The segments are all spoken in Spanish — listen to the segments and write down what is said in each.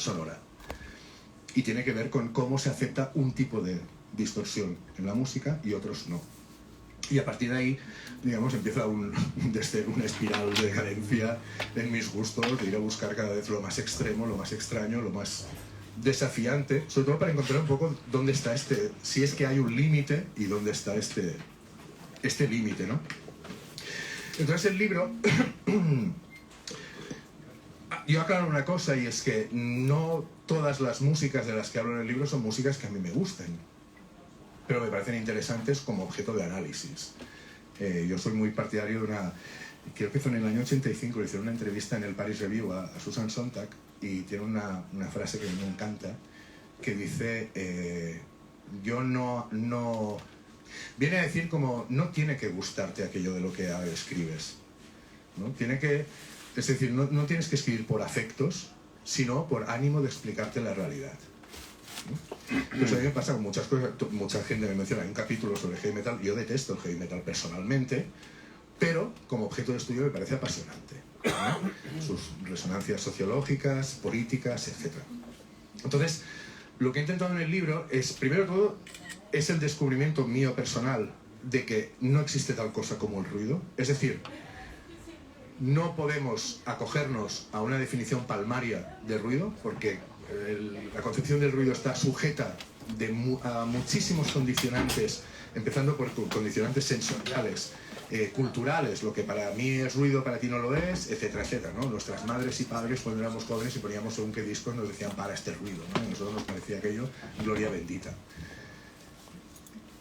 sonora. Y tiene que ver con cómo se acepta un tipo de distorsión en la música y otros no. Y a partir de ahí, digamos, empieza una espiral de decadencia en mis gustos, de ir a buscar cada vez lo más extremo, lo más extraño, lo más desafiante, sobre todo para encontrar un poco dónde está si es que hay un límite y dónde está este límite, ¿no? Entonces el libro, yo aclaro una cosa, y es que no todas las músicas de las que hablo en el libro son músicas que a mí me gusten, pero me parecen interesantes como objeto de análisis. Yo soy muy partidario de creo que fue en el año 85, le hicieron una entrevista en el Paris Review a Susan Sontag, y tiene una frase que me encanta, que dice, yo no... Viene a decir como, no tiene que gustarte aquello de lo que escribes, ¿no? Es decir, no tienes que escribir por afectos, sino por ánimo de explicarte la realidad, ¿no? Pues a mí me pasa con muchas cosas. Mucha gente me menciona, hay un capítulo sobre heavy metal. Yo detesto el heavy metal personalmente, pero como objeto de estudio me parece apasionante, ¿no? Sus resonancias sociológicas, políticas, etc. Entonces, lo que he intentado en el libro es, primero de todo, es el descubrimiento mío personal de que no existe tal cosa como el ruido. Es decir, no podemos acogernos a una definición palmaria de ruido, porque la concepción del ruido está sujeta a muchísimos condicionantes, empezando por condicionantes sensoriales, culturales. Lo que para mí es ruido, para ti no lo es, etcétera, etcétera, ¿no? Nuestras madres y padres, cuando éramos jóvenes y poníamos según qué discos, nos decían, para este ruido, ¿no? Y a nosotros nos parecía aquello gloria bendita.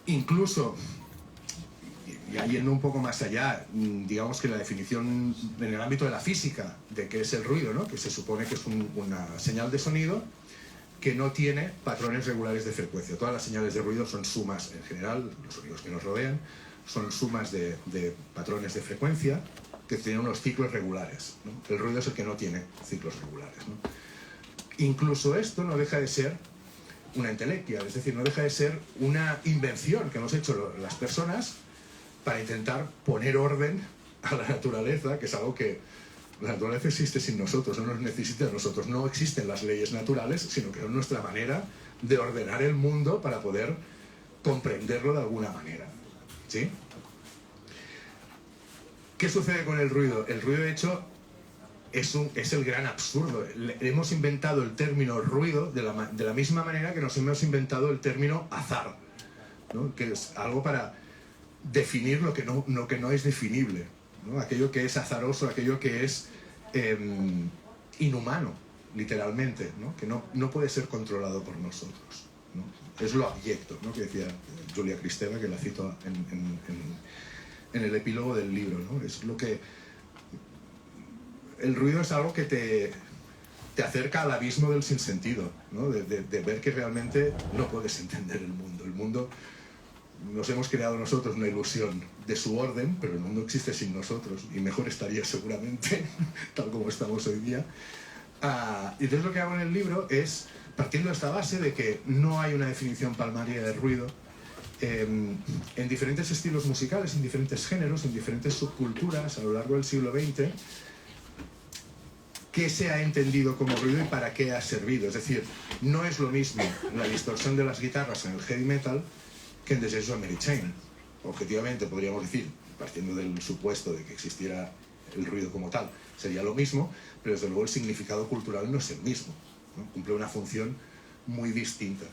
Incluso, ya yendo un poco más allá, digamos que la definición en el ámbito de la física de qué es el ruido, ¿no? Que se supone que es una señal de sonido que no tiene patrones regulares de frecuencia. Todas las señales de ruido son sumas, en general, los sonidos que nos rodean, son sumas de patrones de frecuencia que tienen unos ciclos regulares, ¿no? El ruido es el que no tiene ciclos regulares, ¿no? Incluso esto no deja de ser una entelequia, es decir, no deja de ser una invención que hemos hecho las personas para intentar poner orden a la naturaleza, que es algo que la naturaleza existe sin nosotros, no nos necesita de nosotros. No existen las leyes naturales, sino que es nuestra manera de ordenar el mundo para poder comprenderlo de alguna manera, ¿sí? ¿Qué sucede con el ruido? El ruido, de hecho, es el gran absurdo. Hemos inventado el término ruido de la misma manera que nos hemos inventado el término azar, ¿no? Que es algo para definir lo que no es definible, ¿no? Aquello que es azaroso, aquello que es inhumano, literalmente, ¿no? Que no puede ser controlado por nosotros, ¿no? Es lo abyecto, ¿no? Que decía Julia Kristeva, que la cito en el epílogo del libro, ¿no? Es lo que... El ruido es algo que te acerca al abismo del sinsentido, ¿no? De ver que realmente no puedes entender el mundo. El mundo... Nos hemos creado nosotros una ilusión de su orden, pero el mundo existe sin nosotros, y mejor estaría seguramente, tal como estamos hoy día. Y entonces lo que hago en el libro es, partiendo de esta base de que no hay una definición palmaria de ruido, en diferentes estilos musicales, en diferentes géneros, en diferentes subculturas a lo largo del siglo XX, qué se ha entendido como ruido y para qué ha servido. Es decir, no es lo mismo la distorsión de las guitarras en el heavy metal que en The Jazz of Mary Chain. Objetivamente podríamos decir, partiendo del supuesto de que existiera el ruido como tal, sería lo mismo, pero desde luego el significado cultural no es el mismo, ¿no? Cumple una función muy distinta.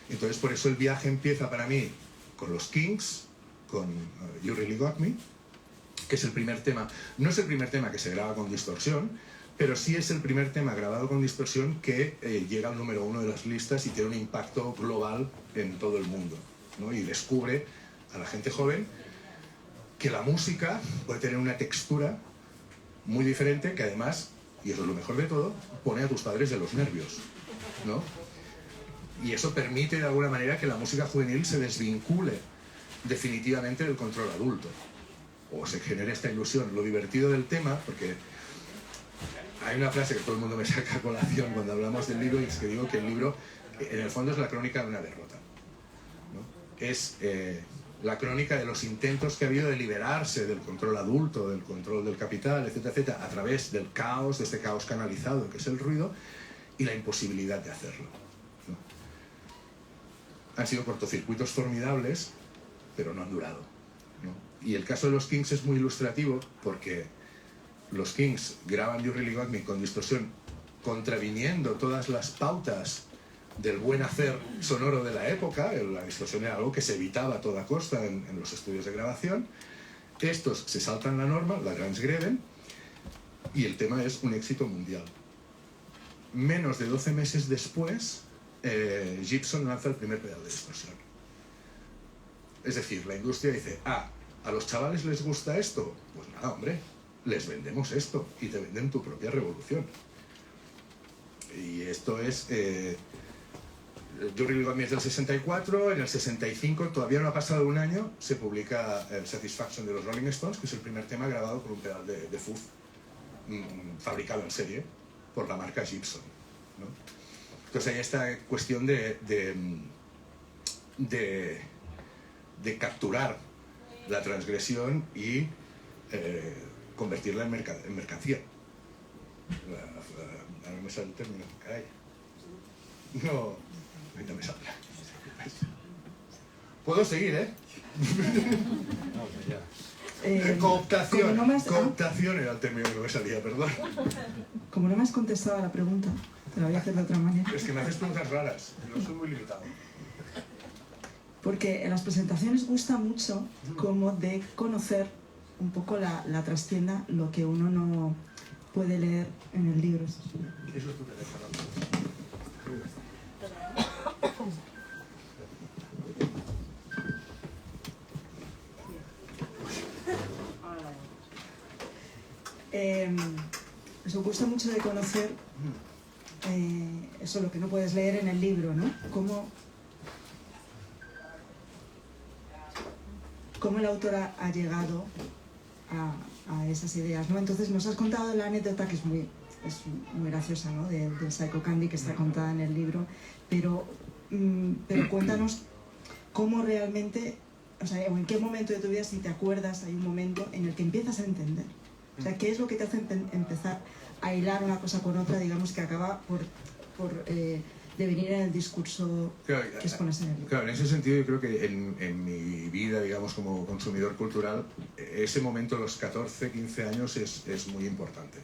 Entonces por eso el viaje empieza para mí con los Kinks, con You Really Got Me, que es el primer tema. No es el primer tema que se graba con distorsión, pero sí es el primer tema grabado con distorsión que llega al número 1 de las listas y tiene un impacto global en todo el mundo, ¿no? Y descubre a la gente joven que la música puede tener una textura muy diferente, que además, y eso es lo mejor de todo, pone a tus padres de los nervios, ¿no? Y eso permite de alguna manera que la música juvenil se desvincule definitivamente del control adulto, o se genere esta ilusión. Lo divertido del tema, porque hay una frase que todo el mundo me saca a colación cuando hablamos del libro, y es que digo que el libro en el fondo es la crónica de una derrota, ¿no? Es la crónica de los intentos que ha habido de liberarse del control adulto, del control del capital, etcétera, etcétera, a través del caos, de este caos canalizado que es el ruido, y la imposibilidad de hacerlo, ¿no? Han sido cortocircuitos formidables, pero no han durado, ¿no? Y el caso de los Kings es muy ilustrativo porque los Kings graban You Really Got Me con distorsión, contraviniendo todas las pautas del buen hacer sonoro de la época. La distorsión era algo que se evitaba a toda costa en los estudios de grabación. Estos se saltan la norma, la transgreden, y el tema es un éxito mundial. Menos de 12 meses después, Gibson lanza el primer pedal de distorsión. Es decir, la industria dice, ¿a los chavales les gusta esto? Pues nada, hombre, les vendemos esto y te venden tu propia revolución. Y esto es... You Really Got Me es del 64, en el 65, todavía no ha pasado un año, se publica el Satisfaction de los Rolling Stones, que es el primer tema grabado con un pedal de fuzz fabricado en serie por la marca Gibson, ¿no? Entonces hay esta cuestión de capturar la transgresión y convertirla en mercancía. Ahora me sale el término, caray. No, ahorita me saldrá. Puedo seguir, ¿eh? Cooptación. Cooptación era el término que no me salía, perdón. Como no me has contestado a la pregunta, te la voy a hacer de otra manera. Es que me haces preguntas raras, yo soy muy limitado. Porque en las presentaciones gusta mucho como de conocer un poco la trastienda, lo que uno no puede leer en el libro. Eso es tu teléfono. Eso gusta mucho de conocer eso, lo que no puedes leer en el libro, ¿no? Cómo el autor ha llegado a esas ideas, ¿no? Entonces nos has contado la anécdota que es muy graciosa, ¿no? Del Psycho Candy, que está contada en el libro, pero cuéntanos cómo realmente, o sea, o en qué momento de tu vida, si te acuerdas, hay un momento en el que empiezas a entender. O sea, ¿qué es lo que te hace empezar a hilar una cosa con otra, digamos, que acaba por devenir en el discurso que expones en el libro? Claro, en ese sentido yo creo que en mi vida, digamos, como consumidor cultural, ese momento, los 14, 15 años, es muy importante.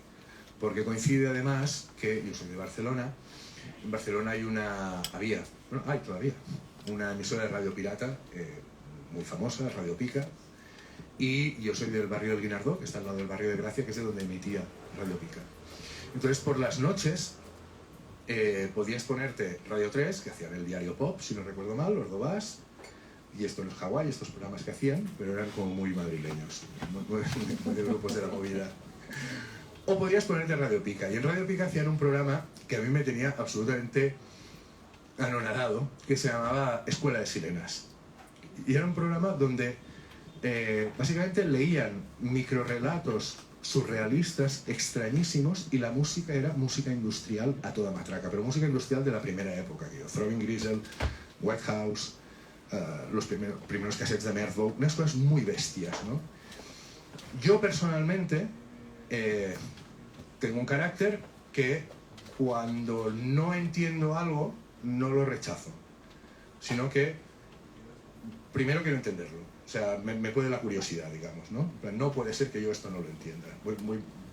Porque coincide además que yo soy de Barcelona. En Barcelona hay todavía una emisora de radio pirata muy famosa, Radio Pica. Y yo soy del barrio del Guinardó, que está al lado del barrio de Gracia, que es de donde emitía Radio Pica. Entonces, por las noches, podías ponerte Radio 3, que hacían el diario Pop, si no recuerdo mal, los Dobás, y esto en los Hawái, estos programas que hacían, pero eran como muy madrileños, muy de grupos de la movida. O podías ponerte Radio Pica, y en Radio Pica hacían un programa que a mí me tenía absolutamente anonadado, que se llamaba Escuela de Sirenas. Y era un programa donde básicamente leían microrelatos surrealistas extrañísimos, y la música era música industrial a toda matraca, pero música industrial de la primera época, Throbbing Gristle, White House, los primeros cassettes de Mervo, unas cosas muy bestias, ¿no? Yo personalmente tengo un carácter que cuando no entiendo algo no lo rechazo, sino que primero quiero entenderlo. O sea, me puede la curiosidad, digamos, ¿no? No puede ser que yo esto no lo entienda.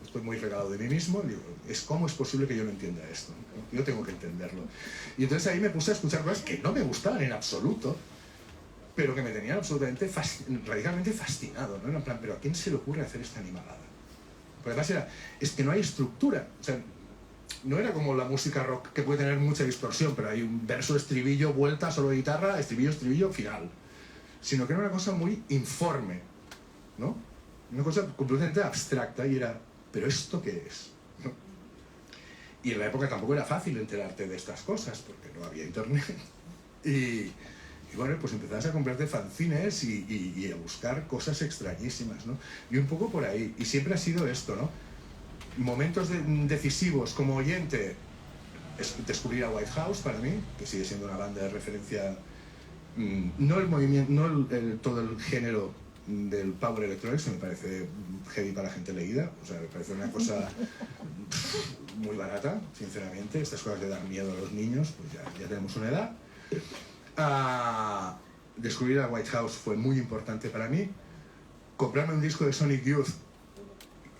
Estoy muy regalado de mí mismo, digo, ¿cómo es posible que yo no entienda esto? Yo tengo que entenderlo. Y entonces ahí me puse a escuchar cosas que no me gustaban en absoluto, pero que me tenían absolutamente, radicalmente fascinado, ¿no? En plan, ¿pero a quién se le ocurre hacer esta animalada? Porque además es que no hay estructura. O sea, no era como la música rock, que puede tener mucha distorsión, pero hay un verso, estribillo, vuelta, solo guitarra, estribillo, estribillo, final. Sino que era una cosa muy informe, ¿no? Una cosa completamente abstracta, y era, ¿pero esto qué es? ¿No? Y en la época tampoco era fácil enterarte de estas cosas, porque no había internet. Y bueno, pues empezabas a comprarte fanzines y a buscar cosas extrañísimas, ¿no? Y un poco por ahí. Y siempre ha sido esto, ¿no? Momentos decisivos como oyente, es descubrir a White House para mí, que sigue siendo una banda de referencia. No el movimiento, no todo el género del Power Electronics, que me parece heavy para gente leída, o sea, me parece una cosa muy barata, sinceramente. Estas cosas de dar miedo a los niños, pues ya tenemos una edad. Descubrir a Whitehouse fue muy importante para mí. Comprarme un disco de Sonic Youth,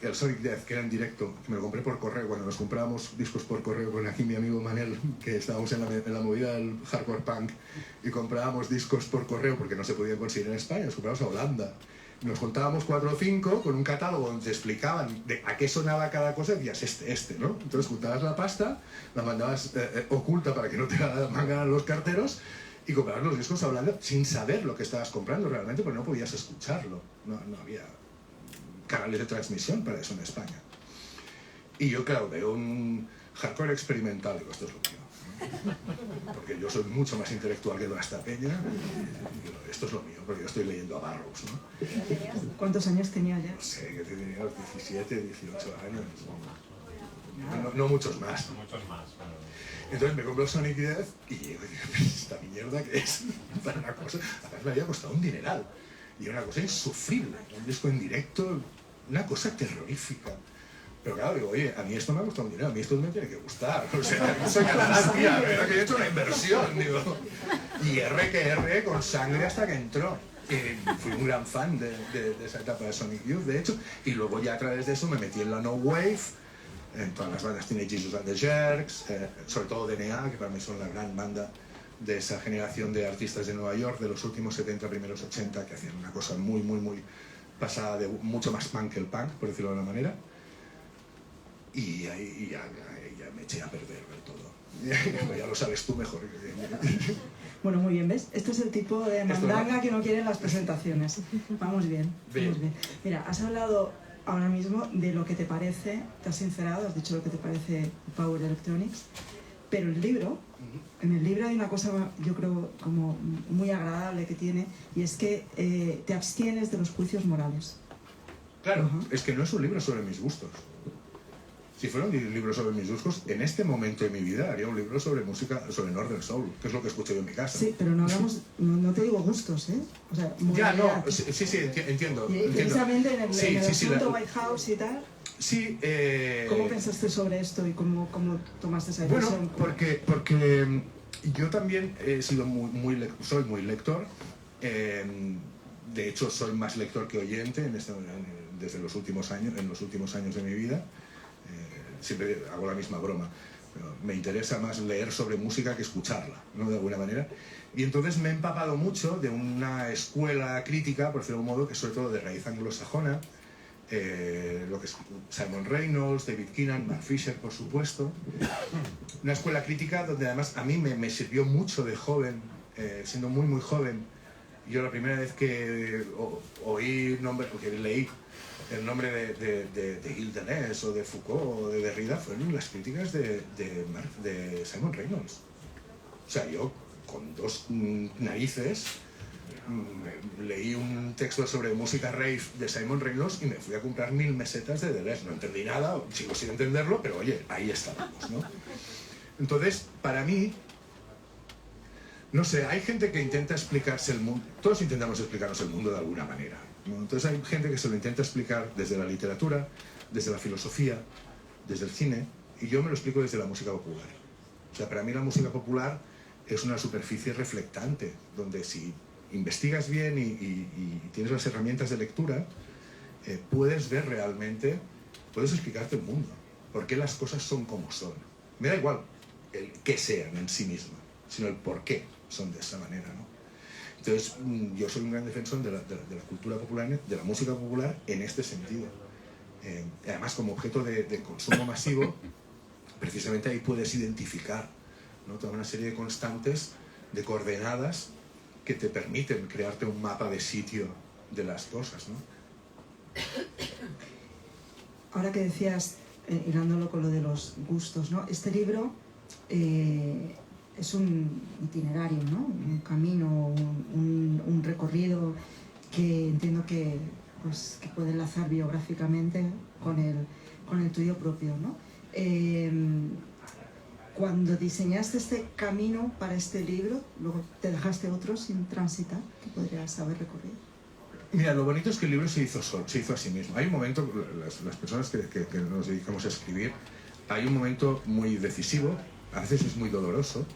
el Sonic Death, que era en directo, que me lo compré por correo, cuando nos comprábamos discos por correo con aquí mi amigo Manel, que estábamos en la movida del hardcore punk, y comprábamos discos por correo porque no se podían conseguir en España, los comprábamos a Holanda. Nos juntábamos 4 o 5 con un catálogo donde te explicaban a qué sonaba cada cosa y decías ¿no? Entonces juntabas la pasta, la mandabas oculta para que no te la mangaran los carteros, y comprabas los discos a Holanda sin saber lo que estabas comprando realmente, porque no podías escucharlo. No había canales de transmisión para eso en España. Y yo, claro, veo un hardcore experimental, digo, esto es lo mío, ¿no? Porque yo soy mucho más intelectual que toda esta peña, y digo, esto es lo mío, porque yo estoy leyendo a Barrows, ¿no? ¿Cuántos años tenía ya? No sé, que tenía 17, 18 años, no muchos más. Entonces me compro Sonic Death y digo, ¿esta mierda qué es? Para una cosa, además me había costado un dineral. Y era una cosa insufrible, un disco en directo, una cosa terrorífica. Pero claro, digo, oye, a mí esto me ha costado un dinero, a mí esto me tiene que gustar. O sea, soy garantía, ¿verdad? Que he hecho una inversión, digo. Y R con sangre hasta que entró. Fui un gran fan de esa etapa de Sonic Youth, de hecho. Y luego ya a través de eso me metí en la No Wave, en todas las bandas Teenage Jesus and the Jerks, sobre todo DNA, que para mí son la gran banda de esa generación de artistas de Nueva York, de los últimos 70, primeros 80, que hacían una cosa muy pasada, de mucho más punk que el punk, por decirlo de una manera. Y ahí ya me eché a perder del todo. Ya lo sabes tú mejor. Bueno, muy bien, ¿ves? Este es el tipo de mandanga que no quieren las presentaciones. Vamos bien, vamos bien. Mira, has hablado ahora mismo de lo que te parece, te has sincerado, has dicho lo que te parece Power Electronics, pero el libro, en el libro hay una cosa, yo creo, como muy agradable que tiene, y es que te abstienes de los juicios morales. Claro, es que no es un libro sobre mis gustos. Si fuera un libro sobre mis gustos, en este momento de mi vida haría un libro sobre música, sobre Northern Soul, que es lo que escucho yo en mi casa. Sí, pero no hablamos, no te digo gustos, ¿eh? O sea, ya, no, sí, entiendo. Y precisamente en el, sí, asunto White House y tal. Sí, ¿Cómo pensaste sobre esto y cómo tomaste esa decisión? Bueno, porque yo también he sido soy muy lector. De hecho, soy más lector que oyente desde los últimos años, en los últimos años de mi vida. Siempre hago la misma broma. Pero me interesa más leer sobre música que escucharla, ¿no? De alguna manera. Y entonces me he empapado mucho de una escuela crítica, por decirlo de un modo, que es sobre todo de raíz anglosajona. Lo que es Simon Reynolds, David Keenan, Mark Fisher, por supuesto. Una escuela crítica donde además a mí me sirvió mucho de joven, siendo muy joven. Yo la primera vez que oí nombre, porque leí el nombre de Gilles Deleuze o de Foucault o de Derrida fueron las críticas de Simon Reynolds. O sea, yo con dos narices leí un texto sobre música rave de Simon Reynolds y me fui a comprar 1000 mesetas de Deleuze. No entendí nada, sigo sin entenderlo, pero oye, ahí estábamos, ¿no? Entonces, para mí, no sé, hay gente que intenta explicarse el mundo, todos intentamos explicarnos el mundo de alguna manera, ¿no? Entonces hay gente que se lo intenta explicar desde la literatura, desde la filosofía, desde el cine, y yo me lo explico desde la música popular. O sea, para mí la música popular es una superficie reflectante, donde si investigas bien y tienes las herramientas de lectura, puedes ver realmente, puedes explicarte el mundo, por qué las cosas son como son. Me da igual el qué sean en sí mismas, sino el por qué son de esa manera, ¿no? Entonces, yo soy un gran defensor de la cultura popular, de la música popular en este sentido. Además, como objeto de consumo masivo, precisamente ahí puedes identificar, ¿no? Toda una serie de constantes, de coordenadas, que te permiten crearte un mapa de sitio de las cosas, ¿no? Ahora que decías, hilándolo con lo de los gustos, ¿no? Este libro es un itinerario, ¿no? Un camino, un recorrido que entiendo que puede enlazar biográficamente con el tuyo propio, ¿no? Cuando diseñaste este camino para este libro, luego te dejaste otro sin transitar, que podrías haber recorrido. Mira, lo bonito es que el libro se hizo a sí mismo. Hay un momento, las personas que nos dedicamos a escribir, hay un momento muy decisivo, a veces es muy doloroso,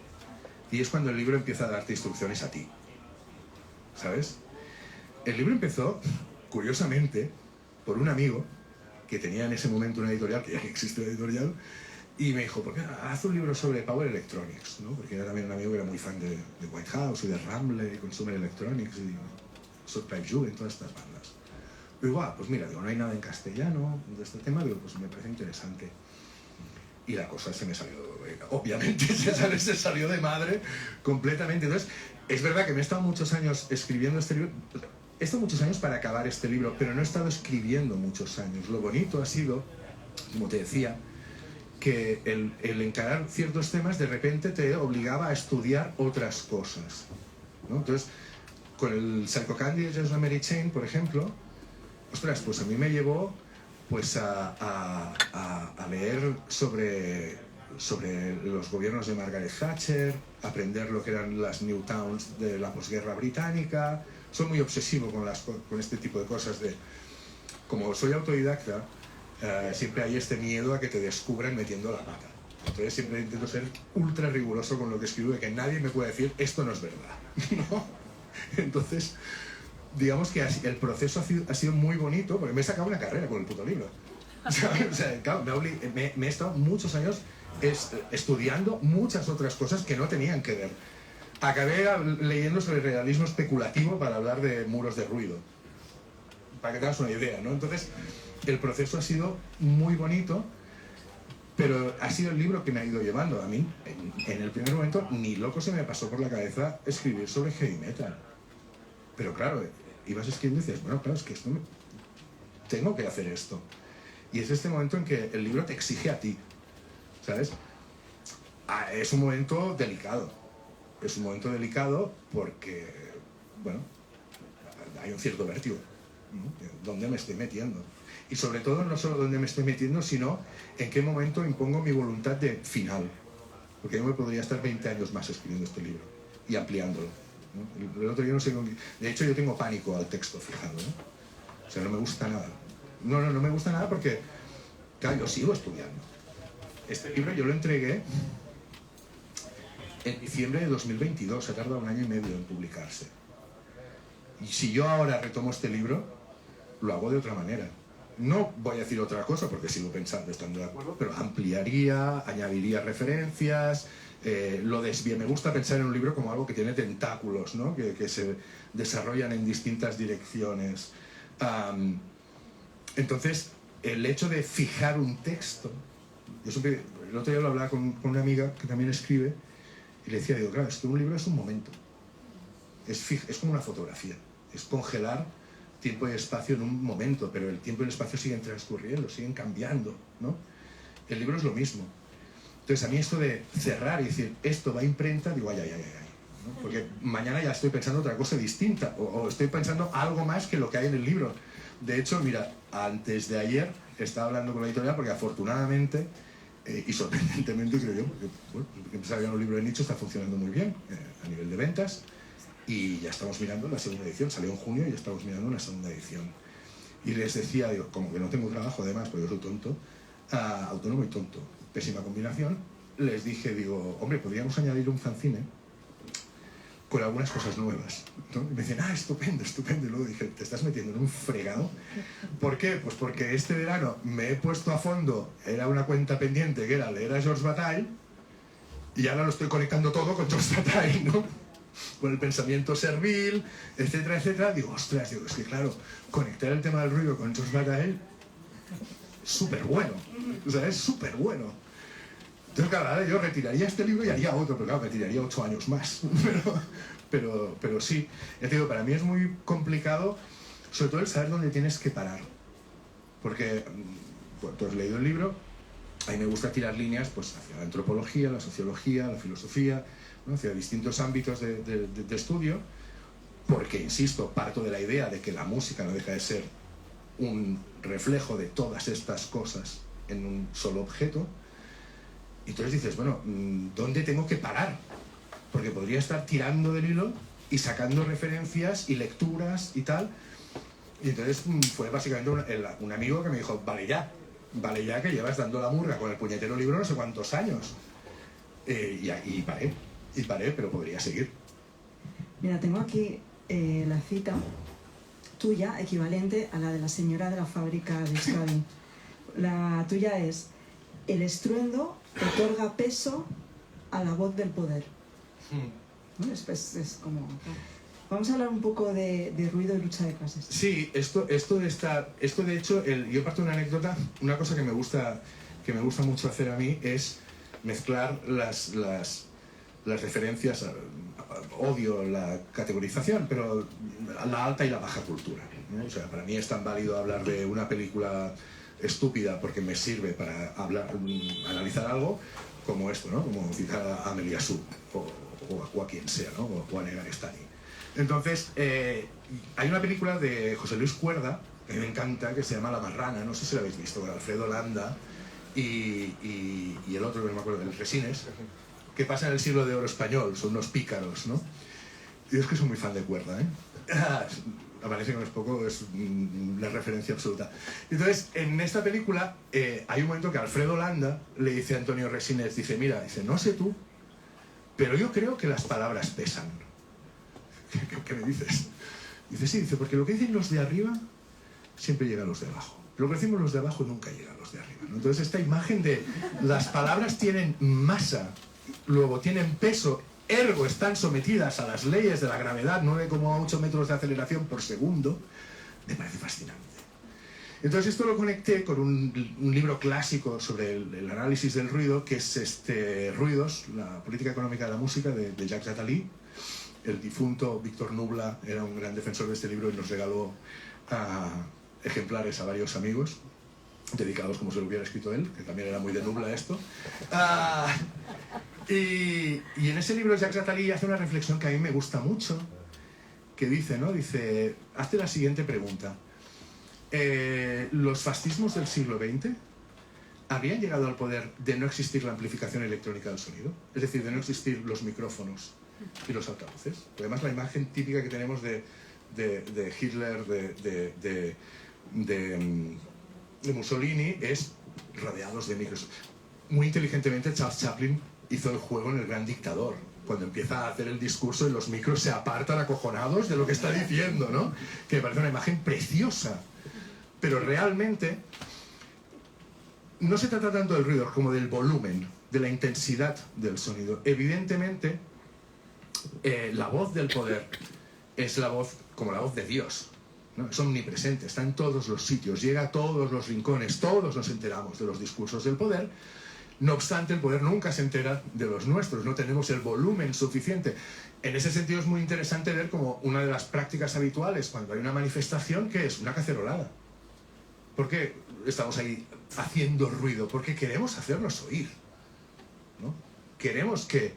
y es cuando el libro empieza a darte instrucciones a ti, ¿sabes? El libro empezó, curiosamente, por un amigo que tenía en ese momento una editorial, que ya existe la editorial, y me dijo, ¿por qué haz un libro sobre Power Electronics? ¿No? Porque era también un amigo que era muy fan de White House y de Ramble, y Consumer Electronics y Surprise Juve, todas estas bandas. Y digo, pues mira, digo, no hay nada en castellano de este tema, digo, pues me parece interesante. Y la cosa se me salió, obviamente se salió de madre completamente. Entonces, es verdad que me he estado muchos años escribiendo este libro, he estado muchos años para acabar este libro, pero no he estado escribiendo muchos años. Lo bonito ha sido, como te decía, que el encarar ciertos temas de repente te obligaba a estudiar otras cosas, ¿no? Entonces, con el Psycho Candy de Just Mary Chain, por ejemplo, ostras, pues a mí me llevó pues a leer sobre los gobiernos de Margaret Thatcher, aprender lo que eran las New Towns de la posguerra británica. Soy muy obsesivo con este tipo de cosas. Como soy autodidacta, siempre hay este miedo a que te descubran metiendo la pata. Entonces siempre intento ser ultra riguroso con lo que escribo, de que nadie me pueda decir esto no es verdad, ¿no? Entonces, digamos que el proceso ha sido muy bonito, porque me he sacado una carrera con el puto libro. O sea, claro, me he estado muchos años estudiando muchas otras cosas que no tenían que ver. Acabé leyendo sobre realismo especulativo para hablar de muros de ruido, para que tengas una idea, ¿no? Entonces, el proceso ha sido muy bonito, pero ha sido el libro que me ha ido llevando. A mí, en el primer momento, ni loco se me pasó por la cabeza escribir sobre heavy metal. Pero claro, ibas escribiendo y dices, bueno, claro, es que tengo que hacer esto. Y es este momento en que el libro te exige a ti, ¿sabes? Es un momento delicado. Es un momento delicado porque, bueno, hay un cierto vértigo, ¿no? ¿Dónde me estoy metiendo? Y sobre todo, no solo dónde me estoy metiendo, sino en qué momento impongo mi voluntad de final. Porque yo me podría estar 20 años más escribiendo este libro y ampliándolo, ¿no? El otro día no sé... De hecho, yo tengo pánico al texto fijado, ¿no? O sea, no me gusta nada. No me gusta nada porque, claro, yo sigo estudiando. Este libro yo lo entregué en diciembre de 2022, ha tardado 1 año y medio en publicarse. Y si yo ahora retomo este libro, lo hago de otra manera. No voy a decir otra cosa porque sigo pensando, estando de acuerdo, pero ampliaría, añadiría referencias, lo desvía. Me gusta pensar en un libro como algo que tiene tentáculos, ¿no? Que se desarrollan en distintas direcciones. Entonces, el hecho de fijar un texto, yo siempre, el otro día lo hablaba con una amiga que también escribe, y le decía, digo, claro, es que un libro es un momento, es como una fotografía, es congelar tiempo y espacio en un momento, pero el tiempo y el espacio siguen transcurriendo, siguen cambiando, ¿no? El libro es lo mismo. Entonces, a mí esto de cerrar y decir, esto va a imprenta, digo, ay, ¿no? Porque mañana ya estoy pensando otra cosa distinta, o estoy pensando algo más que lo que hay en el libro. De hecho, mira, antes de ayer estaba hablando con la editorial porque afortunadamente y sorprendentemente, creo yo, porque bueno, empezar a ver un libro de nicho está funcionando muy bien a nivel de ventas, y ya estamos mirando la segunda edición. Salió en junio y ya estamos mirando una segunda edición. Y les decía, digo, como que no tengo trabajo además, porque yo soy tonto, autónomo y tonto, pésima combinación, les dije, digo, hombre, podríamos añadir un fanzine con algunas cosas nuevas, ¿no? Y me dicen, estupendo, estupendo. Y luego dije, te estás metiendo en un fregado. ¿Por qué? Pues porque este verano me he puesto a fondo, era una cuenta pendiente que era leer a Georges Bataille, y ahora lo estoy conectando todo con Georges Bataille, ¿no? Con el pensamiento servil, etcétera, etcétera. Digo, ostras, digo, es que claro, conectar el tema del ruido con Georges Bataille, súper bueno, o sea, es súper bueno. Entonces, claro, ahora yo retiraría este libro y haría otro, pero claro, me tiraría 8 años más. Pero sí, ya te digo, para mí es muy complicado, sobre todo el saber dónde tienes que parar. Porque, bueno, tú has leído el libro, a mí me gusta tirar líneas pues, hacia la antropología, la sociología, la filosofía, ¿no? Hacia distintos ámbitos de estudio, porque, insisto, parto de la idea de que la música no deja de ser un reflejo de todas estas cosas en un solo objeto. Y entonces dices, bueno, ¿dónde tengo que parar? Porque podría estar tirando del hilo y sacando referencias y lecturas y tal. Y entonces fue básicamente un amigo que me dijo, vale, ya, vale ya que llevas dando la murga con el puñetero libro no sé cuántos años. Y paré, pero podría seguir. Mira, tengo aquí la cita tuya, equivalente a la de la señora de la fábrica de Euskadi. La tuya es: el estruendo otorga peso a la voz del poder. ¿No? Es como... Vamos a hablar un poco de ruido y lucha de clases. Sí, esto de hecho, yo parto de una anécdota. Una cosa que me gusta mucho hacer a mí es mezclar las referencias. Odio la categorización, pero la alta y la baja cultura, ¿no? O sea, para mí es tan válido hablar de una película estúpida porque me sirve para analizar algo, como esto, ¿no? Como citar a Amelia Sue o a quien sea, ¿no? O a Negarestani. Entonces, hay una película de José Luis Cuerda que me encanta, que se llama La Marrana, no sé si la habéis visto, con Alfredo Landa y el otro, que no me acuerdo, el Resines, que pasa en el siglo de oro español, son unos pícaros, ¿no? Yo es que soy muy fan de Cuerda, ¿eh? Aparece con es poco, es una referencia absoluta. Entonces, en esta película hay un momento que Alfredo Landa le dice a Antonio Resines, dice, mira, dice, no sé tú, pero yo creo que las palabras pesan. ¿Qué me dices? Dice, sí, dice, porque lo que dicen los de arriba siempre llega a los de abajo. Lo que decimos los de abajo nunca llega a los de arriba, ¿no? Entonces, esta imagen de las palabras tienen masa, luego tienen peso, ergo están sometidas a las leyes de la gravedad, 9,8 metros de aceleración por segundo, me parece fascinante. Entonces esto lo conecté con un libro clásico sobre el análisis del ruido, que es Ruidos, la política económica de la música, de Jacques Attali. El difunto Víctor Nubla era un gran defensor de este libro y nos regaló ejemplares a varios amigos, dedicados como se lo hubiera escrito él, que también era muy de Nubla esto. Y en ese libro Jacques Attali hace una reflexión que a mí me gusta mucho, que dice, ¿no? Dice, hazte la siguiente pregunta. ¿Los fascismos del siglo XX habrían llegado al poder de no existir la amplificación electrónica del sonido? Es decir, de no existir los micrófonos y los altavoces. Además, la imagen típica que tenemos de Hitler, de Mussolini, es rodeados de micros. Muy inteligentemente Charles Chaplin hizo el juego en El Gran Dictador, cuando empieza a hacer el discurso y los micros se apartan acojonados de lo que está diciendo, ¿no? Que me parece una imagen preciosa. Pero realmente no se trata tanto del ruido como del volumen, de la intensidad del sonido. Evidentemente, la voz del poder es la voz como la voz de Dios, ¿no? Es omnipresente, está en todos los sitios, llega a todos los rincones, todos nos enteramos de los discursos del poder. No obstante, el poder nunca se entera de los nuestros, no tenemos el volumen suficiente. En ese sentido es muy interesante ver como una de las prácticas habituales cuando hay una manifestación, que es una cacerolada. ¿Por qué estamos ahí haciendo ruido? Porque queremos hacernos oír, ¿no? Queremos que,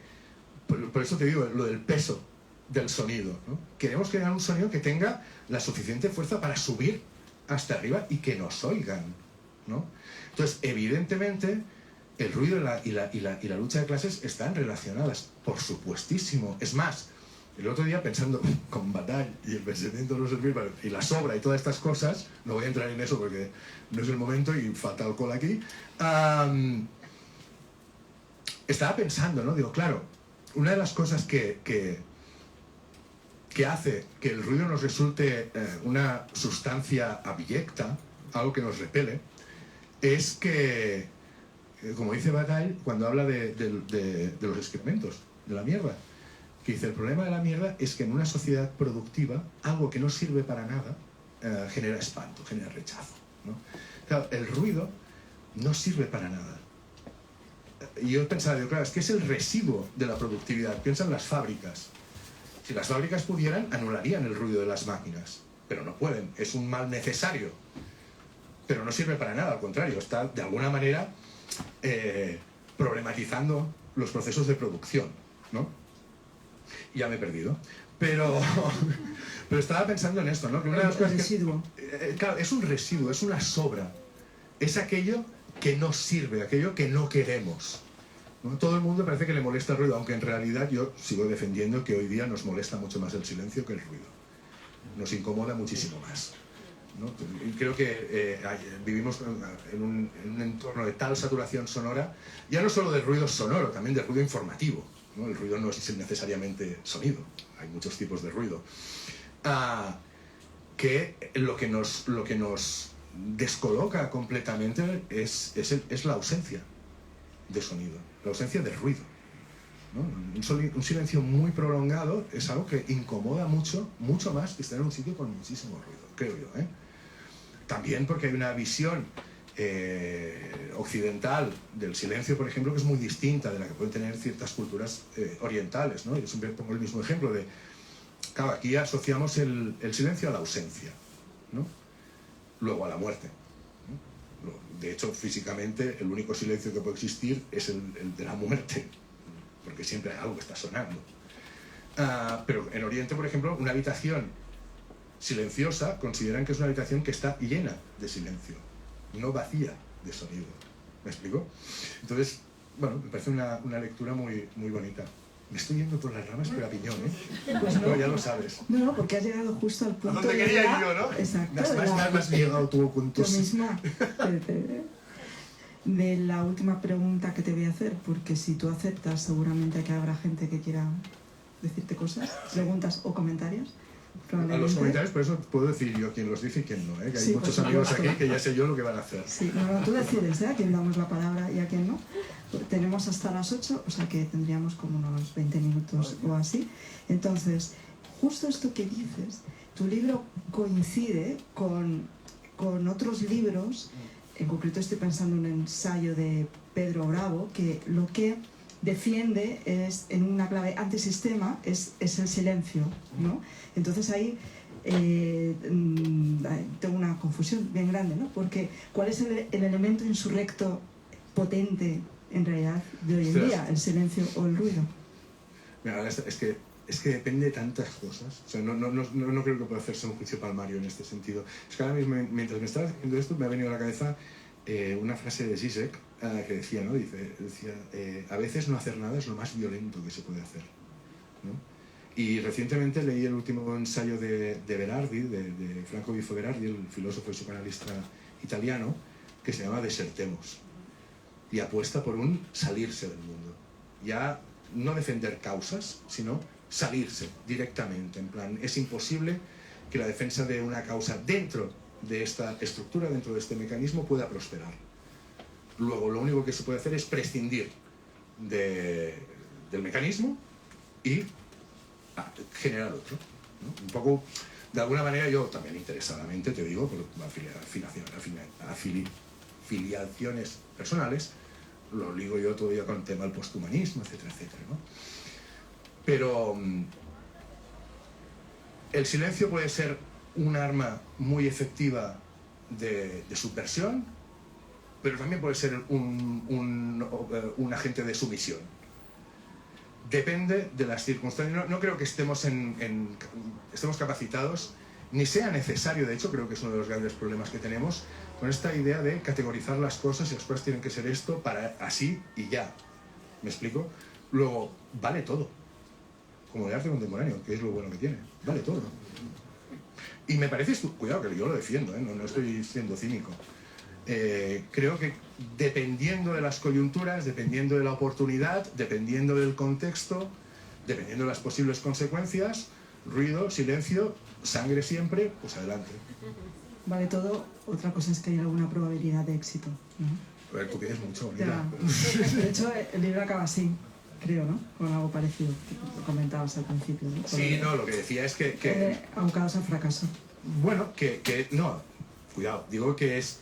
por eso te digo, lo del peso del sonido, ¿no? Queremos crear un sonido que tenga la suficiente fuerza para subir hasta arriba y que nos oigan, ¿no? Entonces, evidentemente, el ruido y la lucha de clases están relacionadas, por supuestísimo. Es más, el otro día pensando con Bataille y el pensamiento no servir y la sobra y todas estas cosas, no voy a entrar en eso porque no es el momento y falta alcohol aquí, estaba pensando, ¿no? Digo, claro, una de las cosas que hace que el ruido nos resulte una sustancia abyecta, algo que nos repele, es que, como dice Bataille, cuando habla de los excrementos, de la mierda, que dice, el problema de la mierda es que en una sociedad productiva, algo que no sirve para nada, genera espanto, genera rechazo, ¿no? Claro, el ruido no sirve para nada. Y yo pensaba, digo, claro, es que es el residuo de la productividad. Piensa en las fábricas. Si las fábricas pudieran, anularían el ruido de las máquinas, pero no pueden, es un mal necesario. Pero no sirve para nada, al contrario, está de alguna manera problematizando los procesos de producción, ¿no? Ya me he perdido, pero estaba pensando en esto, ¿no? Que una de las cosas residuo. Claro, es un residuo, es una sobra, es aquello que no sirve, aquello que no queremos, ¿no? Todo el mundo parece que le molesta el ruido, aunque en realidad yo sigo defendiendo que hoy día nos molesta mucho más el silencio que el ruido. Nos incomoda muchísimo más. ¿no? Y creo que vivimos en un entorno de tal saturación sonora, ya no solo del ruido sonoro, también del ruido informativo, ¿no? El ruido no es necesariamente sonido, hay muchos tipos de ruido. Que lo que nos descoloca completamente es la ausencia de sonido, la ausencia de ruido, ¿no? Un silencio muy prolongado es algo que incomoda mucho más que estar en un sitio con muchísimo ruido, creo yo, ¿eh? También porque hay una visión occidental del silencio, por ejemplo, que es muy distinta de la que pueden tener ciertas culturas orientales, ¿no? Yo siempre pongo el mismo ejemplo de, claro, aquí asociamos el silencio a la ausencia, ¿no? Luego a la muerte, ¿no? De hecho, físicamente, el único silencio que puede existir es el de la muerte, porque siempre hay algo que está sonando. Pero en Oriente, por ejemplo, una habitación silenciosa consideran que es una habitación que está llena de silencio, no vacía de sonido. ¿Me explico? Entonces, bueno, me parece una lectura muy, muy bonita. Me estoy yendo por las ramas, pero a piñón, ¿eh? Pues no, ya lo sabes. No, porque has llegado justo al punto. ¿A dónde quería ir yo, no? Exacto. Has llegado tú con tus... Yo misma. De la última pregunta que te voy a hacer, porque si tú aceptas, seguramente que habrá gente que quiera decirte cosas, preguntas o comentarios. A los comentarios, por eso puedo decir yo quién los dice y quién no, ¿eh? Que hay sí, muchos amigos aquí que ya sé yo lo que van a hacer. Sí, no, tú decides, ¿eh? A quién damos la palabra y a quién no. Tenemos hasta las 8, o sea que tendríamos como unos 20 minutos o así. Entonces, justo esto que dices, tu libro coincide con otros libros, en concreto estoy pensando en un ensayo de Pedro Bravo, que lo que defiende es, en una clave antisistema, es el silencio, ¿no? Entonces ahí tengo una confusión bien grande, ¿no? Porque ¿cuál es el elemento insurrecto potente en realidad de hoy en día? ¿El silencio o el ruido? Mira, es que depende de tantas cosas. O sea, no creo que pueda hacerse un juicio palmario en este sentido. Es que ahora mismo, mientras me estaba diciendo esto, me ha venido a la cabeza una frase de Zizek que decía, ¿no? Decía, a veces no hacer nada es lo más violento que se puede hacer, ¿no? Y recientemente leí el último ensayo de Berardi, de Franco Bifo Berardi, el filósofo y psicoanalista italiano, que se llama Desertemos. Y apuesta por un salirse del mundo. Ya no defender causas, sino salirse directamente. En plan, es imposible que la defensa de una causa dentro de esta estructura, dentro de este mecanismo, pueda prosperar. Luego, lo único que se puede hacer es prescindir del mecanismo y generar otro, ¿no? Un poco, de alguna manera, yo también interesadamente, te digo, por filiaciones personales, lo ligo yo todavía con el tema del posthumanismo, etcétera, etcétera, ¿no? Pero el silencio puede ser un arma muy efectiva de subversión, pero también puede ser un agente de sumisión. Depende de las circunstancias. No creo que estemos capacitados, ni sea necesario, de hecho, creo que es uno de los grandes problemas que tenemos, con esta idea de categorizar las cosas y las cosas tienen que ser esto para así y ya. ¿Me explico? Luego, vale todo. Como de arte contemporáneo, que es lo bueno que tiene. Vale todo. Y me parece, cuidado que yo lo defiendo, ¿eh? No estoy siendo cínico. Creo que dependiendo de las coyunturas, dependiendo de la oportunidad, dependiendo del contexto, dependiendo de las posibles consecuencias, ruido, silencio, sangre siempre, pues adelante. Vale todo, otra cosa es que hay alguna probabilidad de éxito, ¿no? A ver, tú pides mucho, bonita. De hecho, el libro acaba así, creo, ¿no? Con algo parecido, que comentabas al principio, ¿no? Sí, no, lo que decía es que abocados al fracaso. Bueno, no, cuidado, digo que es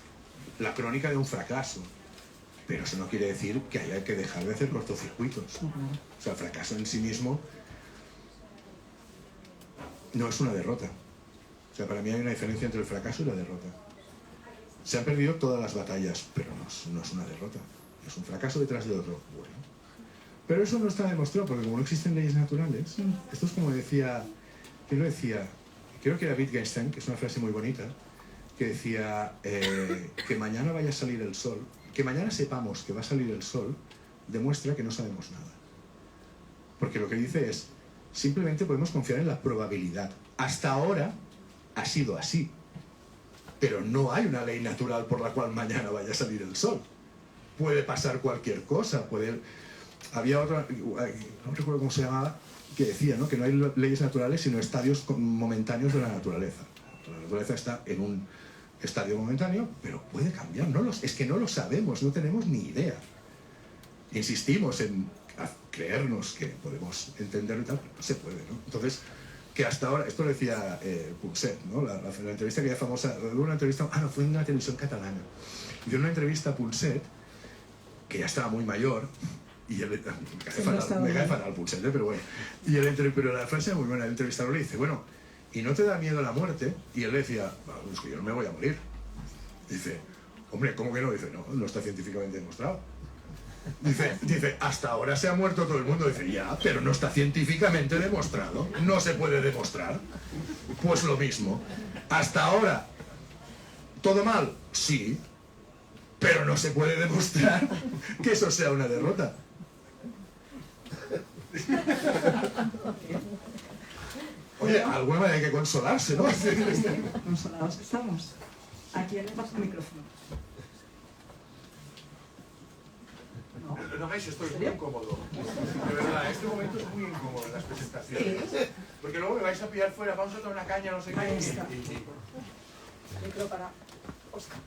la crónica de un fracaso, pero eso no quiere decir que haya que dejar de hacer cortocircuitos. O sea, el fracaso en sí mismo no es una derrota. O sea, para mí hay una diferencia entre el fracaso y la derrota. Se han perdido todas las batallas, pero no es una derrota. Es un fracaso detrás de otro. Bueno. Pero eso no está demostrado, porque como no existen leyes naturales, esto es como decía, ¿quién lo decía? Creo que era Wittgenstein, que es una frase muy bonita, que decía que mañana vaya a salir el sol, que mañana sepamos que va a salir el sol, demuestra que no sabemos nada. Porque lo que dice es, simplemente podemos confiar en la probabilidad. Hasta ahora ha sido así. pero no hay una ley natural por la cual mañana vaya a salir el sol. Puede pasar cualquier cosa, había otra, no recuerdo cómo se llamaba, que decía, ¿no?, que no hay leyes naturales sino estadios momentáneos de la naturaleza. La naturaleza está en un estadio momentáneo, pero puede cambiar. Es que no lo sabemos, no tenemos ni idea. Insistimos en creernos que podemos entenderlo y tal, pero no se puede, ¿no? Entonces, que hasta ahora, esto lo decía Punset, ¿no?, la entrevista que era famosa, una entrevista, no, fue en una televisión catalana. Dio una entrevista a Punset, que ya estaba muy mayor, y él, me cae fatal Punset, pero bueno, pero la frase era muy buena. El entrevistador le dice, bueno, ¿y no te da miedo la muerte? Y él le decía, es que yo no me voy a morir. Dice, hombre, ¿cómo que no? Dice, no está científicamente demostrado. Dice, hasta ahora se ha muerto todo el mundo. Dice, ya, pero no está científicamente demostrado. No se puede demostrar. Pues lo mismo. Hasta ahora, ¿todo mal? Sí. Pero no se puede demostrar que eso sea una derrota. Oye, alguna manera hay que consolarse, ¿no? Consolados estamos. ¿A quién le pasa el micrófono? No hagáis esto, es muy incómodo. De verdad, este momento es muy incómodo en las presentaciones. Porque luego me vais a pillar fuera, vamos a tomar una caña, no sé qué. Ahí está. Micro para Óscar.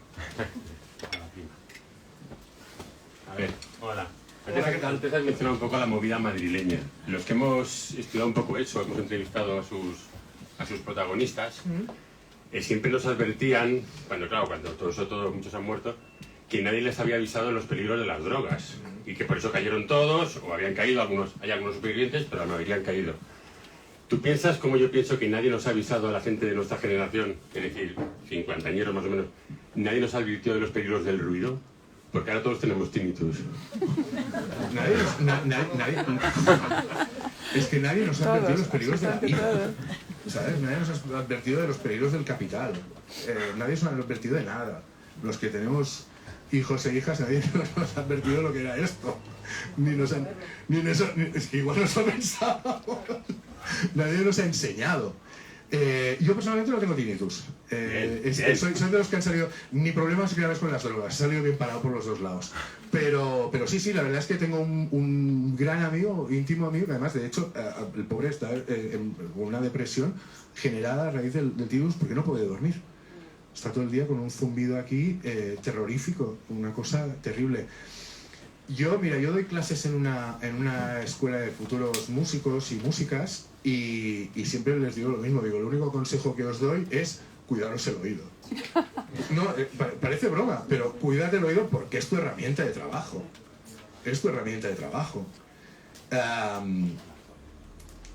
A ver, hola. Antes has mencionado un poco la movida madrileña. Los que hemos estudiado un poco eso, hemos entrevistado a sus protagonistas, siempre nos advertían, cuando todos muchos han muerto, que nadie les había avisado de los peligros de las drogas y que por eso cayeron todos, o habían caído, hay algunos supervivientes, pero la mayoría han caído. ¿Tú piensas, como yo pienso, que nadie nos ha avisado a la gente de nuestra generación, es decir, 50añeros más o menos, nadie nos advirtió de los peligros del ruido? Porque ahora todos tenemos tinnitus. Es que nadie nos ha advertido de los peligros de la vida. ¿Sabes? Nadie nos ha advertido de los peligros del capital. Nadie nos ha advertido de nada. Los que tenemos hijos e hijas, nadie nos ha advertido de lo que era esto. Es que igual nos lo pensábamos. Nadie nos ha enseñado. Yo personalmente no tengo tinnitus. Soy de los que han salido, ni problemas graves con las drogas, he salido bien parado por los dos lados. Pero sí, la verdad es que tengo un gran amigo, íntimo amigo, que además, de hecho, el pobre está con una depresión generada a raíz del tinnitus porque no puede dormir. Está todo el día con un zumbido aquí terrorífico, una cosa terrible. Yo doy clases en una escuela de futuros músicos y músicas y siempre les digo lo mismo, el único consejo que os doy es cuidaros el oído. No, parece broma, pero cuidad el oído porque es tu herramienta de trabajo. Es tu herramienta de trabajo.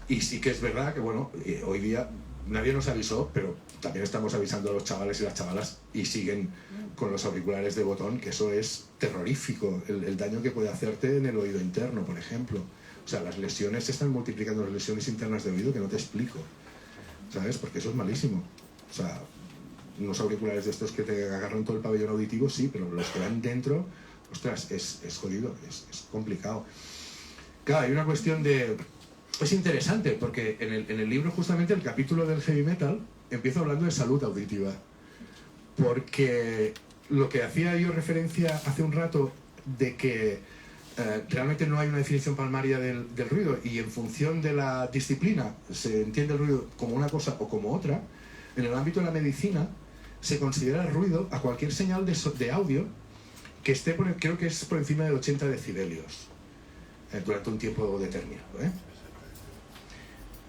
Y sí que es verdad que, bueno, hoy día nadie nos avisó, pero también estamos avisando a los chavales y las chavalas y siguen con los auriculares de botón, que eso es terrorífico, el daño que puede hacerte en el oído interno, por ejemplo. O sea, las lesiones se están multiplicando, las lesiones internas de oído que no te explico, ¿sabes? Porque eso es malísimo. O sea, unos auriculares de estos que te agarran todo el pabellón auditivo, sí, pero los que van dentro, ostras, es jodido, es complicado. Claro, hay una cuestión de... Es interesante, porque en el libro justamente el capítulo del heavy metal empieza hablando de salud auditiva. Porque lo que hacía yo referencia hace un rato de que realmente no hay una definición palmaria del ruido y en función de la disciplina se entiende el ruido como una cosa o como otra, en el ámbito de la medicina se considera el ruido a cualquier señal de audio que esté, creo que es por encima de 80 decibelios durante un tiempo determinado,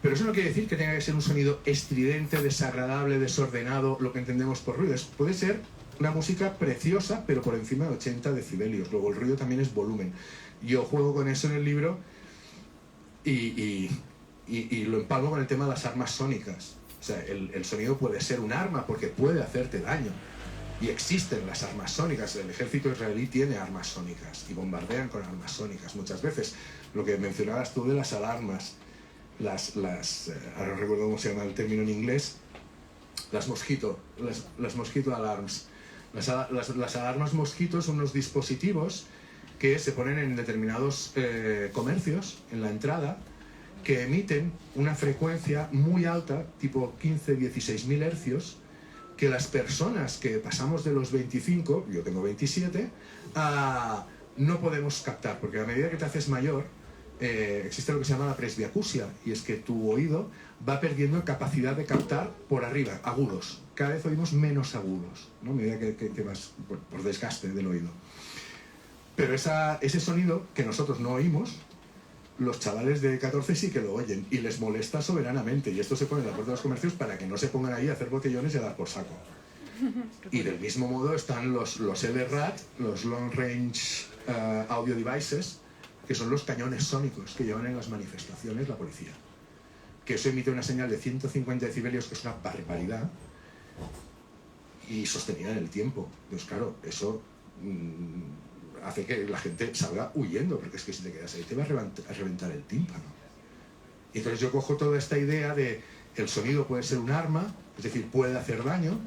Pero eso no quiere decir que tenga que ser un sonido estridente, desagradable, desordenado, lo que entendemos por ruido. Puede ser una música preciosa, pero por encima de 80 decibelios. Luego el ruido también es volumen. Yo juego con eso en el libro y lo empalmo con el tema de las armas sónicas. O sea, el sonido puede ser un arma porque puede hacerte daño. Y existen las armas sónicas. El ejército israelí tiene armas sónicas y bombardean con armas sónicas muchas veces. Lo que mencionabas tú de las alarmas. Ahora no recuerdo cómo se llama el término en inglés, las mosquito alarms. Las alarmas mosquito son unos dispositivos que se ponen en determinados comercios, en la entrada, que emiten una frecuencia muy alta, tipo 15-16.000 hercios, que las personas que pasamos de los 25, yo tengo 27, no podemos captar, porque a medida que te haces mayor, existe lo que se llama la presbiacusia, y es que tu oído va perdiendo capacidad de captar por arriba, agudos. Cada vez oímos menos agudos, ¿no? A medida que vas por desgaste del oído. Pero ese sonido que nosotros no oímos, los chavales de 14 sí que lo oyen y les molesta soberanamente, y esto se pone en la puerta de los comercios para que no se pongan ahí a hacer botellones y a dar por saco. Y del mismo modo están los LRAD, los Long Range Audio Devices, que son los cañones sónicos que llevan en las manifestaciones la policía, que eso emite una señal de 150 decibelios, que es una barbaridad, y sostenida en el tiempo. Entonces, claro, eso hace que la gente salga huyendo, porque es que si te quedas ahí te va a reventar el tímpano. Y entonces yo cojo toda esta idea de el sonido puede ser un arma, es decir, puede hacer daño,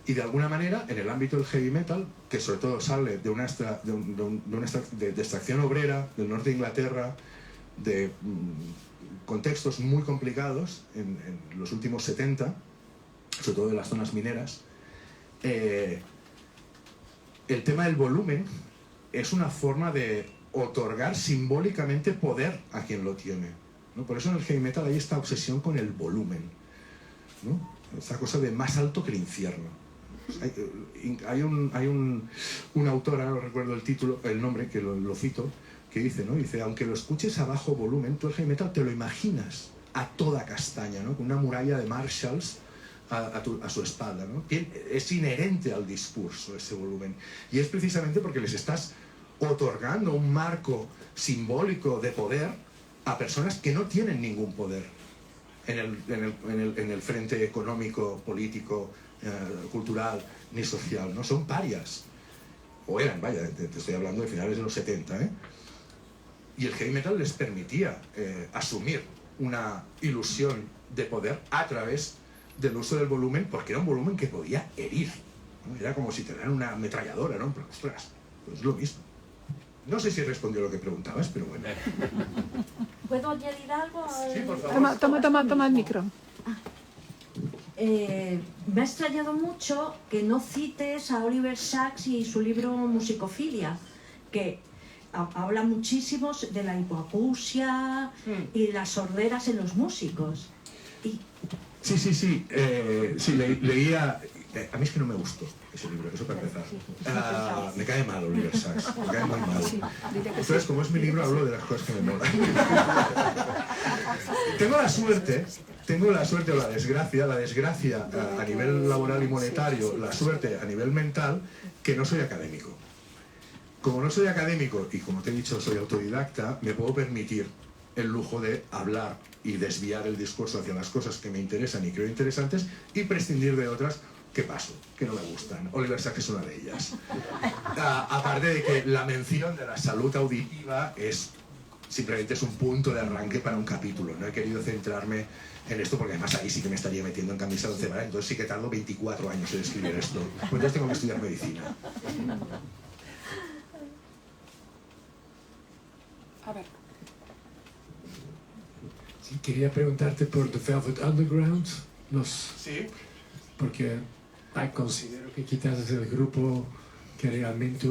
y de alguna manera, en el ámbito del heavy metal, que sobre todo sale de una extracción obrera del norte de Inglaterra, de contextos muy complicados en los últimos 70, sobre todo de las zonas mineras, el tema del volumen es una forma de otorgar simbólicamente poder a quien lo tiene, ¿no? Por eso en el heavy metal hay esta obsesión con el volumen, ¿no? Esta cosa de más alto que el infierno. Hay un autor, ahora no recuerdo el nombre, que lo cito, que dice, ¿no? Dice, aunque lo escuches a bajo volumen, tú el heavy metal te lo imaginas a toda castaña, ¿no? Con una muralla de Marshalls a su espalda, ¿no? Es inherente al discurso ese volumen, y es precisamente porque les estás otorgando un marco simbólico de poder a personas que no tienen ningún poder en el frente económico, político, cultural ni social, ¿no? Son parias, o eran, vaya, te estoy hablando de finales de los 70, ¿eh? Y el heavy metal les permitía asumir una ilusión de poder a través del uso del volumen, porque era un volumen que podía herir, ¿no? Era como si te dieran una ametralladora, ¿no? Pero, ostras, pues es lo mismo. No sé si respondió lo que preguntabas, pero bueno. ¿Puedo añadir algo? Sí, por favor. Toma el micro. Me ha extrañado mucho que no cites a Oliver Sacks y su libro Musicofilia, que habla muchísimo de la hipoacusia y las sorderas en los músicos. Sí. Sí, leía... A mí es que no me gustó ese libro, eso para empezar. Me cae mal Oliver Sacks, me cae muy mal. Entonces, como es mi libro, hablo de las cosas que me molan. Tengo la suerte o la desgracia a nivel laboral y monetario, la suerte a nivel mental, que no soy académico. Como no soy académico y como te he dicho soy autodidacta, me puedo permitir el lujo de hablar y desviar el discurso hacia las cosas que me interesan y creo interesantes y prescindir de otras que paso, que no me gustan. Oliver Sacks es una de ellas. Aparte de que la mención de la salud auditiva simplemente es un punto de arranque para un capítulo. No he querido centrarme en esto porque además ahí sí que me estaría metiendo en camisa de once varas, entonces sí que tardo 24 años en escribir esto. Pues entonces tengo que estudiar medicina. A ver. Sí, quería preguntarte por The Velvet Underground, Sí. porque considero que quizás es el grupo que realmente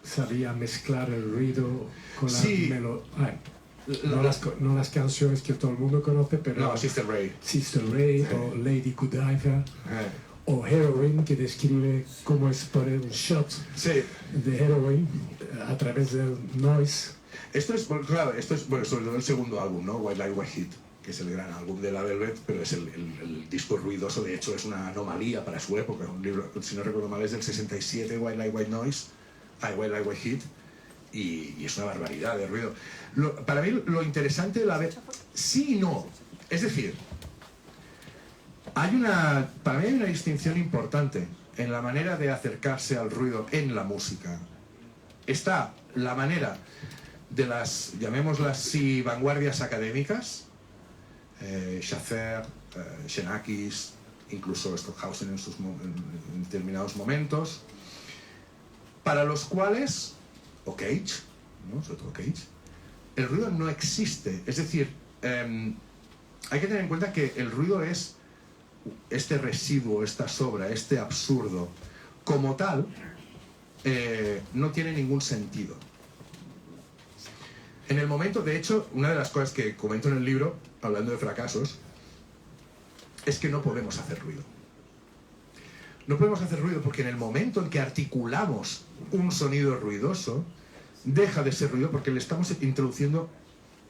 sabía mezclar el ruido con la melodía. No las canciones que todo el mundo conoce, pero... No, Sister Ray. Sister Ray o Lady Godiva. O Heroin, que describe cómo es poner un shot de heroin a través del noise. Esto es, claro, bueno, sobre todo el segundo álbum, ¿no? White Light, White Heat, que es el gran álbum de la Velvet, pero es el disco ruidoso, de hecho es una anomalía para su época. Un libro, si no recuerdo mal, es del 67, White Light, White Noise, White Light, White Heat, y es una barbaridad de ruido. Para mí lo interesante de la Velvet, sí y no, es decir, para mí hay una distinción importante en la manera de acercarse al ruido en la música. Está la manera de las, llamémoslas así, vanguardias académicas, Schaffer, Xenakis, incluso Stockhausen en determinados momentos, para los cuales, o Cage, ¿no? Sobre todo Cage, el ruido no existe. Es decir, hay que tener en cuenta que el ruido es este residuo, esta sobra, este absurdo, como tal, no tiene ningún sentido. En el momento, de hecho, una de las cosas que comento en el libro, hablando de fracasos, es que no podemos hacer ruido. No podemos hacer ruido porque en el momento en que articulamos un sonido ruidoso, deja de ser ruido porque le estamos introduciendo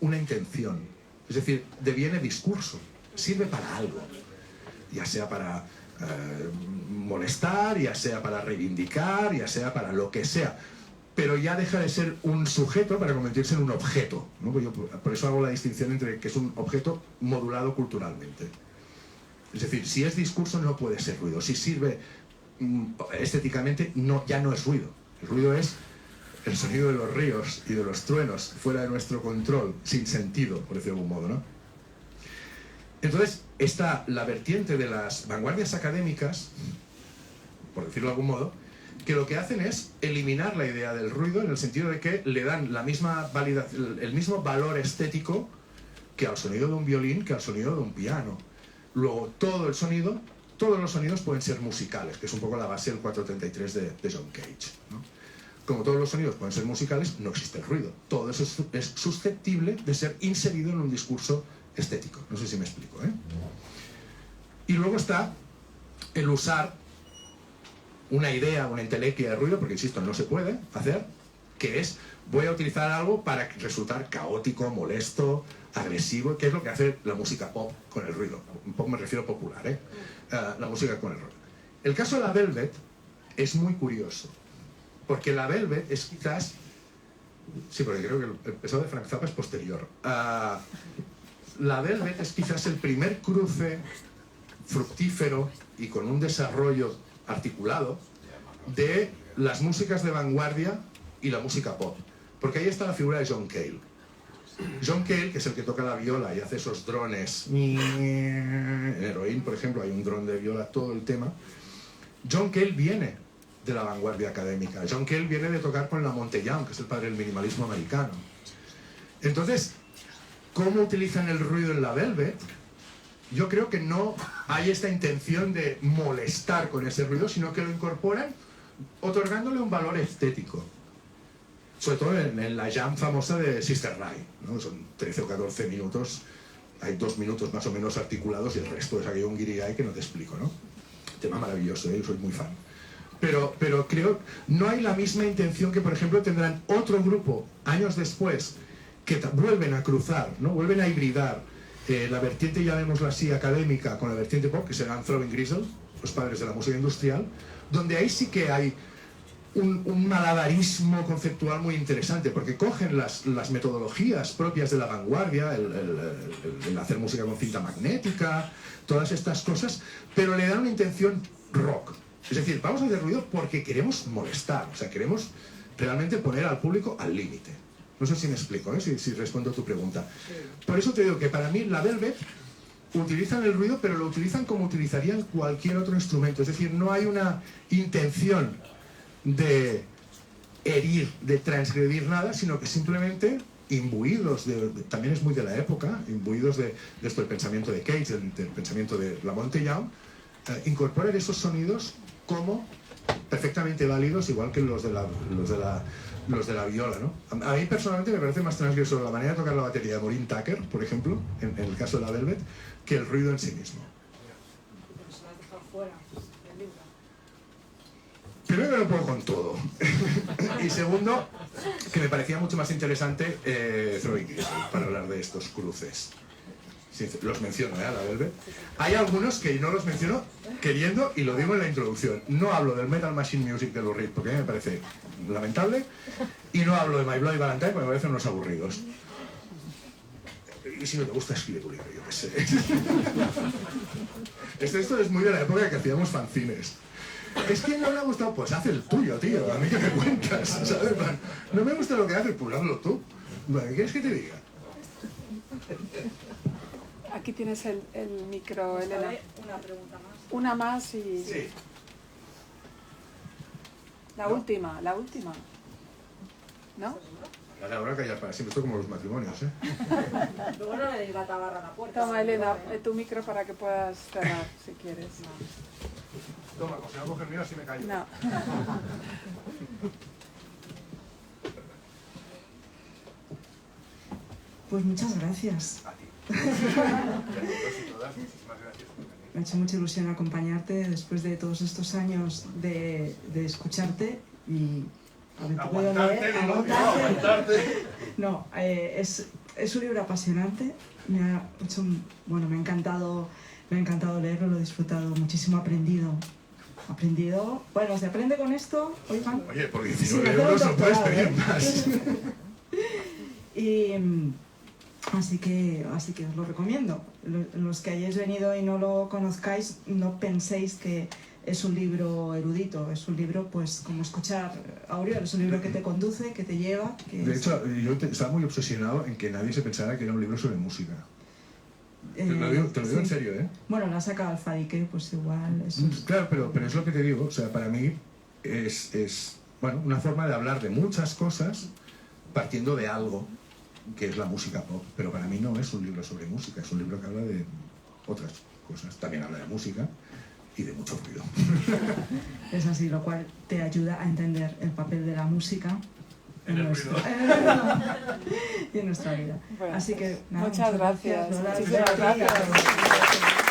una intención. Es decir, deviene discurso, sirve para algo. Ya sea para molestar, ya sea para reivindicar, ya sea para lo que sea. Pero ya deja de ser un sujeto para convertirse en un objeto, ¿no? Yo por eso hago la distinción entre que es un objeto modulado culturalmente. Es decir, si es discurso no puede ser ruido. Si sirve estéticamente, ya no es ruido. El ruido es el sonido de los ríos y de los truenos fuera de nuestro control, sin sentido, por decirlo de algún modo, ¿no? Entonces, está la vertiente de las vanguardias académicas, por decirlo de algún modo, que lo que hacen es eliminar la idea del ruido en el sentido de que le dan la misma el mismo valor estético que al sonido de un violín, que al sonido de un piano. Luego, todos los sonidos pueden ser musicales, que es un poco la base del 433 de John Cage, ¿no? Como todos los sonidos pueden ser musicales, no existe el ruido. Todo eso es susceptible de ser inserido en un discurso estético. No sé si me explico, ¿eh? Y luego está el usar una idea, una entelequia de ruido, porque insisto, no se puede hacer, que es, voy a utilizar algo para resultar caótico, molesto, agresivo, que es lo que hace la música pop con el ruido. Pop me refiero popular, ¿eh? La música con el ruido. El caso de la Velvet es muy curioso, porque la Velvet es quizás... Sí, porque creo que el episodio de Frank Zappa es posterior. La Velvet es quizás el primer cruce fructífero y con un desarrollo articulado de las músicas de vanguardia y la música pop. Porque ahí está la figura de John Cale. John Cale, que es el que toca la viola y hace esos drones. En Heroin, por ejemplo, hay un dron de viola, todo el tema. John Cale viene de la vanguardia académica. John Cale viene de tocar con Lamont Young, que es el padre del minimalismo americano. Entonces, ¿cómo utilizan el ruido en la Velvet? Yo creo que no hay esta intención de molestar con ese ruido, sino que lo incorporan otorgándole un valor estético. Sobre todo en la jam famosa de Sister Ray, ¿no? Son 13 o 14 minutos, hay 2 minutos más o menos articulados y el resto es aquello un guirigay que no te explico, ¿no? Tema maravilloso, yo soy muy fan. Pero creo no hay la misma intención que, por ejemplo, tendrán otro grupo años después que vuelven a cruzar, ¿no? Vuelven a hibridar la vertiente, llamémosla así, académica con la vertiente pop, que serán Throbbing Gristle, los padres de la música industrial, donde ahí sí que hay un malabarismo conceptual muy interesante, porque cogen las metodologías propias de la vanguardia, el hacer música con cinta magnética, todas estas cosas, pero le dan una intención rock. Es decir, vamos a hacer ruido porque queremos molestar, o sea, queremos realmente poner al público al límite. No sé si me explico, ¿eh? si respondo a tu pregunta. Por eso te digo que para mí la Velvet utilizan el ruido, pero lo utilizan como utilizarían cualquier otro instrumento. Es decir, no hay una intención de herir, de transgredir nada, sino que simplemente imbuidos también es muy de la época, imbuidos de esto, el pensamiento de Cage, del pensamiento de Lamont Young, incorporar esos sonidos como perfectamente válidos, igual que los de la viola, ¿no? A mí personalmente me parece más transgresor la manera de tocar la batería de Maureen Tucker, por ejemplo, en el caso de la Velvet, que el ruido en sí mismo. Pero se lo has dejado fuera del libro. Primero que no puedo con todo. Y segundo, que me parecía mucho más interesante Throbbing Gristle para hablar de estos cruces. Sí, los menciono, la Velvet. Hay algunos que no los menciono queriendo, y lo digo en la introducción. No hablo del Metal Machine Music de Lou Reed porque a mí me parece lamentable, y no hablo de My Bloody Valentine porque me parecen unos aburridos. Y si no te gusta, escribe tu libro, yo qué sé. Esto es muy de la época que hacíamos fanzines. Es que no me ha gustado, pues haz el tuyo, tío. A mí que me cuentas, ¿sabes? No me gusta lo que haces, pues hazlo tú. ¿Qué quieres que te diga? Aquí tienes el micro, Elena. Una pregunta más. Una más y... Sí. La última. ¿No? A la hora de callar para siempre, esto como los matrimonios, ¿eh? Luego no le deis la tabarra a la puerta. Toma, Elena, tu micro para que puedas cerrar, si quieres. Toma, pues si no coges el mío así me callo. No. Pues muchas gracias. A ti. Y a todas, muchísimas gracias por venir. Me ha hecho mucha ilusión acompañarte después de todos estos años de escucharte y haberte podido leer, Aguantarte. No, es un libro apasionante. Me ha encantado leerlo, lo he disfrutado muchísimo, aprendido. Bueno, se aprende con esto, oigan. Oye, por Sí, 19 me euros tengo no puedes doctorado, pedir más. Y así que os lo recomiendo. Los que hayáis venido y no lo conozcáis, no penséis que es un libro erudito, es un libro pues como escuchar a Oriol, es un libro que te conduce, que te lleva. De hecho, yo estaba muy obsesionado en que nadie se pensara que era un libro sobre música. Te lo digo sí. en serio, ¿eh? Bueno, la saca Alfadique, pues igual. Claro, pero es lo que te digo, o sea, para mí es una forma de hablar de muchas cosas partiendo de algo que es la música pop, pero para mí no es un libro sobre música, es un libro que habla de otras cosas, también habla de música y de mucho ruido. Es así, lo cual te ayuda a entender el papel de la música en y en nuestra vida. Bueno, así que nada, muchas gracias. Lola, Muchísimas a ti y a gracias. todos.